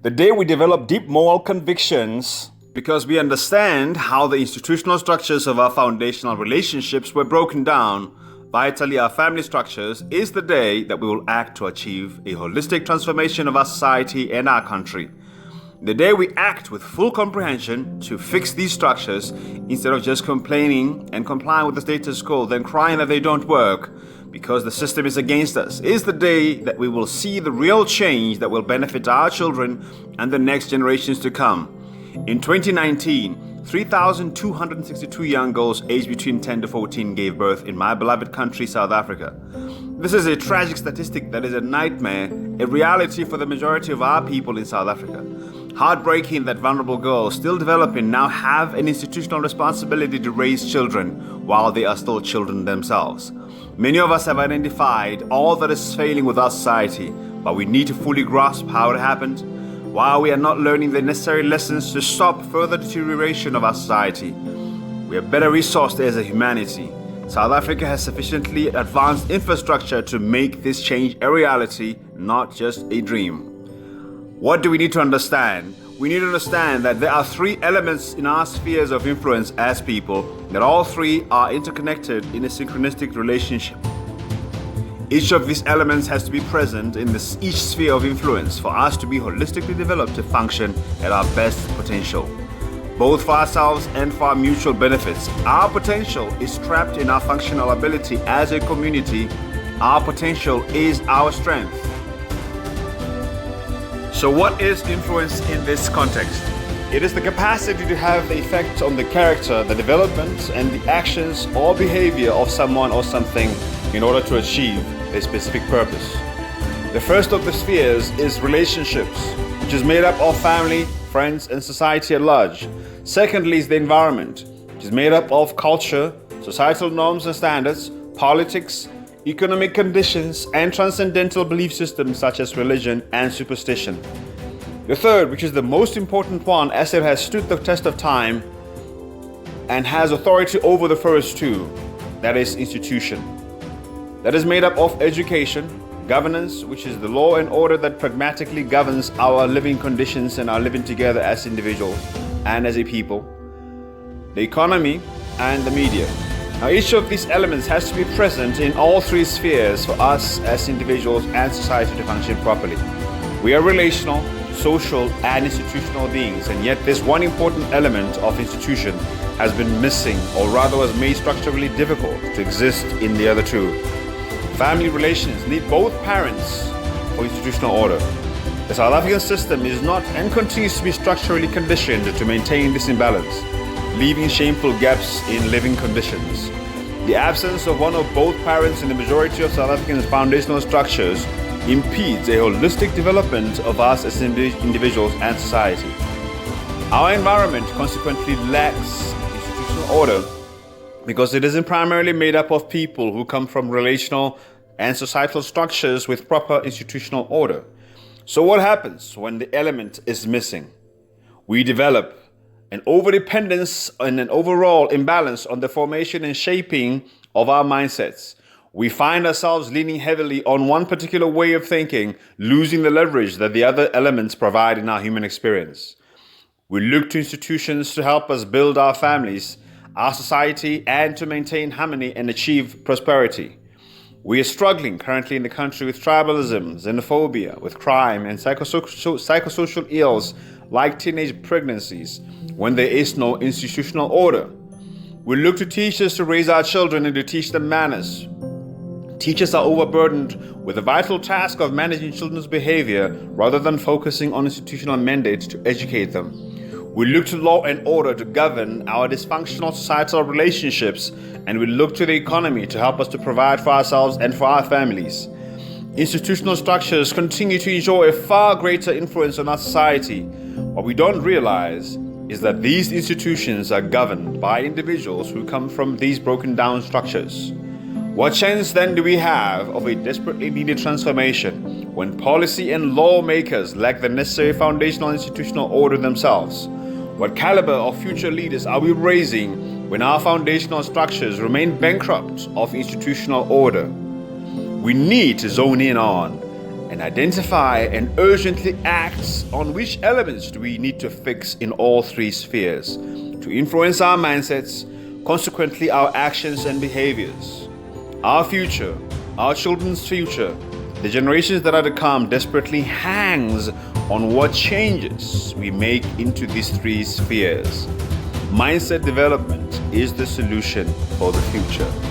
The day we develop deep moral convictions because we understand how the institutional structures of our foundational relationships were broken down, vitally our family structures, is the day that we will act to achieve a holistic transformation of our society and our country. The day we act with full comprehension to fix these structures instead of just complaining and complying with the status quo, then crying that they don't work because the system is against us, is the day that we will see the real change that will benefit our children and the next generations to come. In 2019, 3,262 young girls aged between 10 to 14 gave birth in my beloved country, South Africa. This is a tragic statistic that is a nightmare, a reality for the majority of our people in South Africa. Heartbreaking that vulnerable girls still developing now have an institutional responsibility to raise children while they are still children themselves. Many of us have identified all that is failing with our society, but we need to fully grasp how it happened, why we are not learning the necessary lessons to stop further deterioration of our society. We are better resourced as a humanity. South Africa has sufficiently advanced infrastructure to make this change a reality, not just a dream. What do we need to understand? We need to understand that there are three elements in our spheres of influence as people, that all three are interconnected in a synchronistic relationship. Each of these elements has to be present in each sphere of influence for us to be holistically developed to function at our best potential, both for ourselves and for our mutual benefits. Our potential is trapped in our functional ability as a community. Our potential is our strength. So what is influence in this context? It is the capacity to have the effect on the character, the development, and the actions or behavior of someone or something in order to achieve a specific purpose. The first of the spheres is relationships, which is made up of family, friends, and society at large. Secondly is the environment, which is made up of culture, societal norms and standards, politics, economic conditions, and transcendental belief systems such as religion and superstition. The third, which is the most important one as it has stood the test of time and has authority over the first two, that is institution. That is made up of education, governance, which is the law and order that pragmatically governs our living conditions and our living together as individuals and as a people, the economy, and the media. Now, each of these elements has to be present in all three spheres for us as individuals and society to function properly. We are relational, social, and institutional beings, and yet this one important element of institution has been missing, or rather was made structurally difficult to exist in the other two. Family relations need both parents for institutional order. The South African system is not and continues to be structurally conditioned to maintain this imbalance, leaving shameful gaps in living conditions. The absence of one or both parents in the majority of South Africans' foundational structures impedes a holistic development of us as individuals and society. Our environment consequently lacks institutional order because it isn't primarily made up of people who come from relational and societal structures with proper institutional order. So what happens when the element is missing? We develop an overdependence and an overall imbalance on the formation and shaping of our mindsets. We find ourselves leaning heavily on one particular way of thinking, losing the leverage that the other elements provide in our human experience. We look to institutions to help us build our families, our society, and to maintain harmony and achieve prosperity. We are struggling currently in the country with tribalism, xenophobia, with crime, and psychosocial ills like teenage pregnancies when there is no institutional order. We look to teachers to raise our children and to teach them manners. Teachers are overburdened with the vital task of managing children's behavior rather than focusing on institutional mandates to educate them. We look to law and order to govern our dysfunctional societal relationships, and we look to the economy to help us to provide for ourselves and for our families. Institutional structures continue to enjoy a far greater influence on our society. What we don't realize is that these institutions are governed by individuals who come from these broken down structures. What chance then do we have of a desperately needed transformation when policy and lawmakers lack the necessary foundational institutional order themselves? What caliber of future leaders are we raising when our foundational structures remain bankrupt of institutional order? We need to zone in on and and identify and urgently act on which elements do we need to fix in all three spheres to influence our mindsets, consequently our actions and behaviors. Our future, our children's future, the generations that are to come desperately hangs on what changes we make into these three spheres. Mindset development is the solution for the future.